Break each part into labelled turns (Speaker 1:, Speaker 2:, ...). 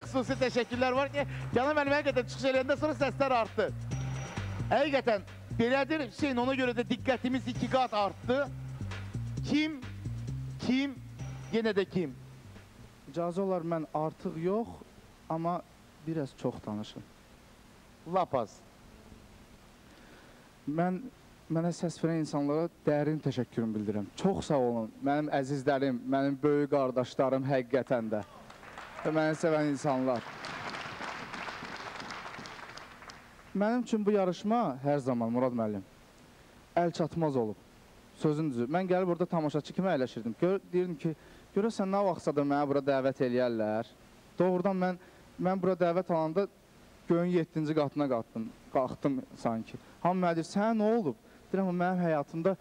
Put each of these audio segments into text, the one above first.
Speaker 1: xüsusi təşəkkürlər var ki, Canan mənim həqiqətən çıxış eləyəndə sonra səslər artdı. Həqiqətən belədir, Hüseyin, ona görə də diqqətimiz 2 qat artdı. Kim, yenə də kim?
Speaker 2: İcazə olar mən artıq yox, amma biraz çox danışım.
Speaker 1: Lapaz.
Speaker 2: Mənə səs verən insanlara dərin təşəkkürümü bildirirəm. Çox sağ olun, mənim əzizlərim, mənim böyük qardaşlarım həqiqətən də və məni sevən insanlar. Mənim üçün bu yarışma hər zaman, Murad müəllim, əl çatmaz olub. Sözün düzü. Mən gəlib burada tamaşaçı kimi əyləşirdim. Deyirdim ki, görəsən nə vaxtsadır mənə bura dəvət eləyərlər. Doğrudan mən bura dəvət alanda göyün 7-ci qatına qalxdım sanki. Hamı mənə deyir, sənə nə olub? Deyirəm, mənim həyatımda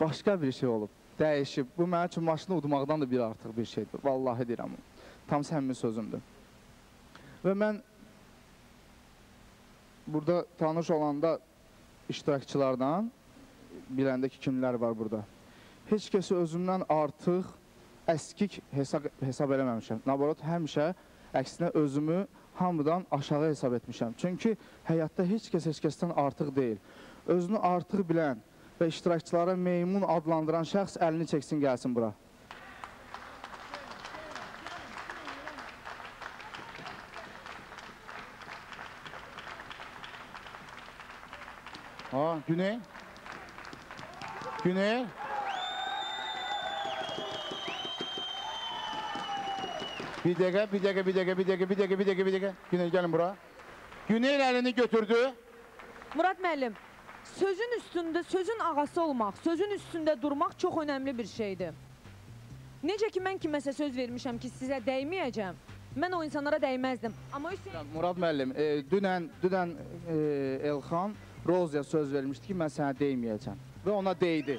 Speaker 2: başqa bir şey olub, dəyişib. Bu mənim üçün maşını udmaqdan da bir artıq bir şeydir. Vallahi deyirəm, tam səmimi sözümdür. Və mən burada tanış olanda iştirakçılardan, biləndə ki, kimlər var burada, heç kəsi özümdən artıq əskik hesab eləməmişəm. Naborot, həmişə əksinə özümü hamıdan aşağı hesab etmişəm. Çünki həyatda heç kəsdən artıq deyil. Özünü artıq bilən və iştirakçılara meymun adlandıran şəxs əlini çəksin, gəlsin bura.
Speaker 1: Güney. Güney. Bir dəqiqə. Güney, gəlin bura. Güney əlini götürdü.
Speaker 3: Murad müəllim, sözün üstündə, sözün ağası olmaq, sözün üstündə durmaq çox önəmli bir şeydir. Necə ki, mən kiməsə söz vermişəm ki, sizə dəyməyəcəm, mən o insanlara dəyməzdim. Amma Hüseyin...
Speaker 2: Murad müəllim, dünən Elxan Rozya söz vermişdi ki, mən sənə dəyməyəcəm və ona deydi.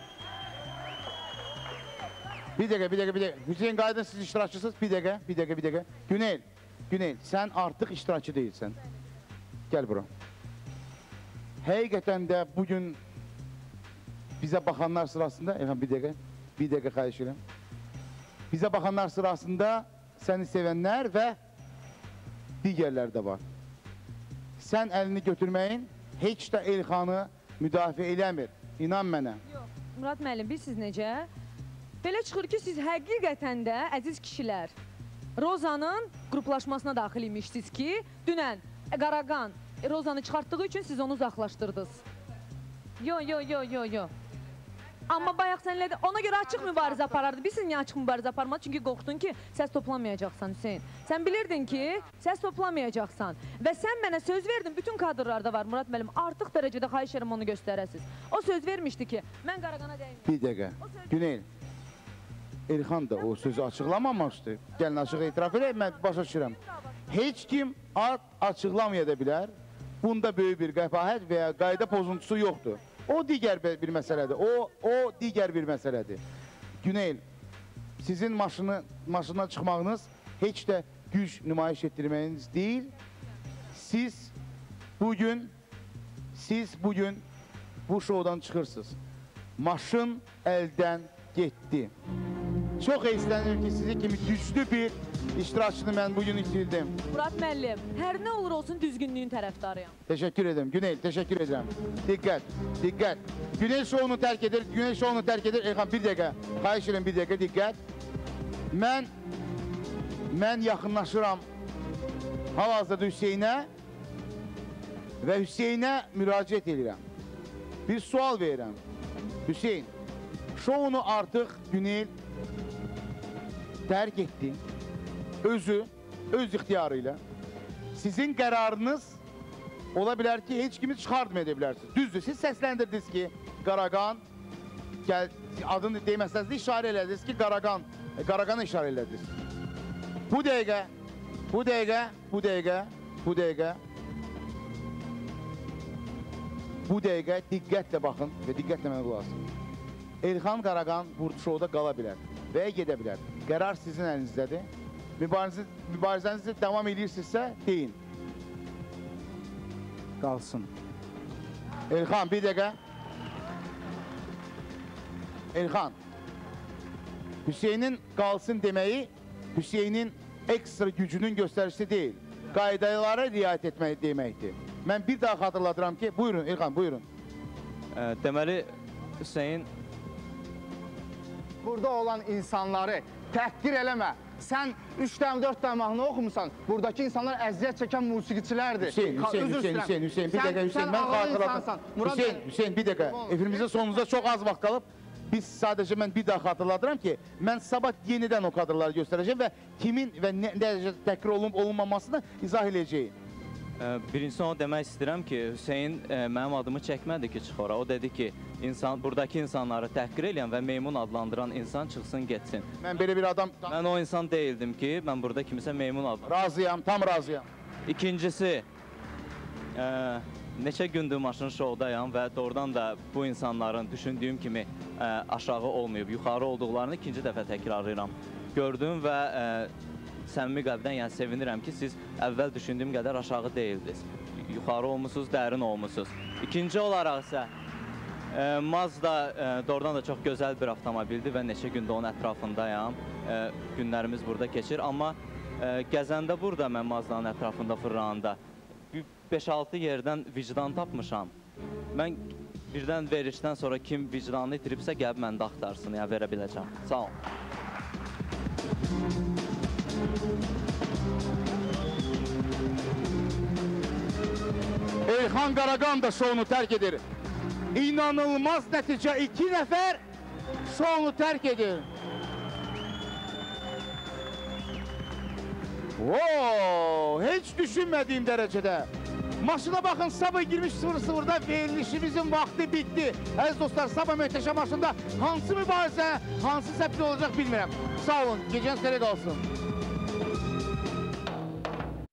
Speaker 1: Bir dəqiqə. Hüseyin Qaydın, siz iştirakçısınız. Bir dəqiqə. Güney, sən artıq iştirakçı deyilsən. Gəl bura. Həqiqətən də bugün bizə baxanlar sırasında, bir dəqiqə xahiş edirəm. Bizə baxanlar sırasında səni sevənlər və digərlər də var. Sən əlini götürməyin, heç də Elxanı müdafiə eləmir. İnan mənə.
Speaker 3: Yox, Murad müəllim, bilirsiniz necə? Belə çıxır ki, siz həqiqətən də, əziz kişilər, Rozanın qruplaşmasına daxil imişsiniz ki, dünən Qaraqan Rozanı çıxartdığı üçün siz onu uzaqlaşdırdınız. Yo. Amma bayaq sənlə də ona görə açıq mübarizə aparardı. Bilirsiniz niyə açıq mübarizə aparmadı? Çünki qorxdun ki, səs toplamayacaqsan Hüseyin. Sən bilirdin ki, səs toplamayacaqsan. Və sən mənə söz verdin, bütün kadrlarda var Murad müəllim. Artıq dərəcədə xahiş edirəm onu göstərəsiniz. O söz vermişdi ki, mən Qaraqana dəyməyəm.
Speaker 1: Bir dəqiqə. Güney. Elxan da o sözü açıqlamamışdı. Gəlin açıq etiraf edək, mən başa düşürəm. Heç kim açıqlamaya da bilər. Bunda böyük bir qəfahət və ya qayda pozuntusu yoxdur. O digər bir məsələdir. O digər bir məsələdir. Güney, sizin maşından çıxmağınız heç də güc nümayiş etdirməyiniz deyil. Siz bugün bu şovdan çıxırsınız. Maşın əldən getdi. Çox heyslənir ki, sizi kimi güclü bir iştirakçını mən bugün itirdim.
Speaker 3: Murad müəllim, hər nə olur olsun düzgünlüyün tərəfdarıyam.
Speaker 1: Teşekkür ederim. Güney, teşekkür ederim. Dikkat. Güney şovunu tərk edir. Elxan, bir dəqiqə. Xahiş edirəm, bir dəqiqə, diqqət. Mən yaxınlaşıram hal-hazırda Hüseynə və Hüseynə müraciət edirəm. Bir sual verirəm. Hüseyn, şovunu artıq Güney tərk etdi. Öz ixtiyarı ilə. Sizin qərarınız ola bilər ki, heç kimi çıxartmaya edə bilərsiniz. Düzdür, siz səsləndirdiniz ki, Qaraqan, adını deyməsəniz də işarə elədiniz ki, Qaraqana işarə elədiniz. Bu dəqiqə diqqətlə baxın və diqqətlə mənə qulaq asın. Elxan Qaraqan bu şovda qala bilər və ya gedə bilər. Qərar sizin əlinizdədir. Mübarizənizi davam edirsinizsə, deyin.
Speaker 2: Qalsın.
Speaker 1: Elxan, bir dəqiqə. Elxan, Hüseynin qalsın deməyi, Hüseynin ekstra gücünün göstəricisi deyil. Qaydalara riayət etmək deməkdir. Mən bir daha xatırladıram ki, buyurun İlxan, buyurun.
Speaker 4: Deməli, Hüseyin,
Speaker 2: Burada olan insanları təhqir eləmə. Sən 3-dən 4-dən mahnı oxumusan, buradakı insanlar əziyyət çəkən musiqiçilərdir.
Speaker 1: Hüseyin, bir dəqiqə, mən xatırladım. Hüseyin, bir dəqiqə, efirimizin sonunda çox az vaxt qalıb. Biz sadəcə mən bir daha xatırladıram ki, mən sabah yenidən o kadrları göstərəcəm və kimin və nə dərəcədə təhqir olunub-olunmamasını izah edəcəyim.
Speaker 4: birincisi onu demək istəyirəm ki, Hüseyin mənim adımı çəkmədi ki, çıx ora. O dedi ki, buradakı insanları təhqir eləyən və meymun adlandıran insan çıxsın, getsin.
Speaker 1: Mən belə bir adam...
Speaker 4: Mən o insan deyildim ki, mən burada kimisə meymun adlandıram.
Speaker 1: Razıyam, tam razıyam.
Speaker 4: İkincisi, neçə gündür Maşın Şoudayam və doğrudan da bu insanların düşündüyüm kimi aşağı olmayıb, yuxarı olduqlarını ikinci dəfə təkrarlayıram. Gördüm və səmimi qəlbdən yəni sevinirəm ki, siz əvvəl düşündüyüm qədər aşağı deyildiniz. Yuxarı olmusunuz, dərin olmusunuz. İkinci olaraq isə Mazda doğrudan da çox gözəl bir avtomobildir və neçə gündə onun ətrafındayam. Günlərimiz burada keçir, amma gəzəndə burada mən Mazdanın ətrafında fırlananda 5-6 yerdən vicdan tapmışam. Mən birdən verişdən sonra kim vicdanını itiribsə gəlib məndə axtarsın, yəni verə biləcəm. Sağ olun.
Speaker 1: Elxan Qaraqan da şounu tərk edir. İnanılmaz nəticə, 2 nəfər şounu tərk edir. Heç düşünmədiyim dərəcədə. Maşına baxın, sabah girmiş 0-0'da verilişimizin vaxtı bitdi. Əziz dostlar, sabah möhtəşəm maşında hansı mübarizə, hansı səpil olacaq bilmirəm. Sağ olun, gecəniz xeyirli qalsın.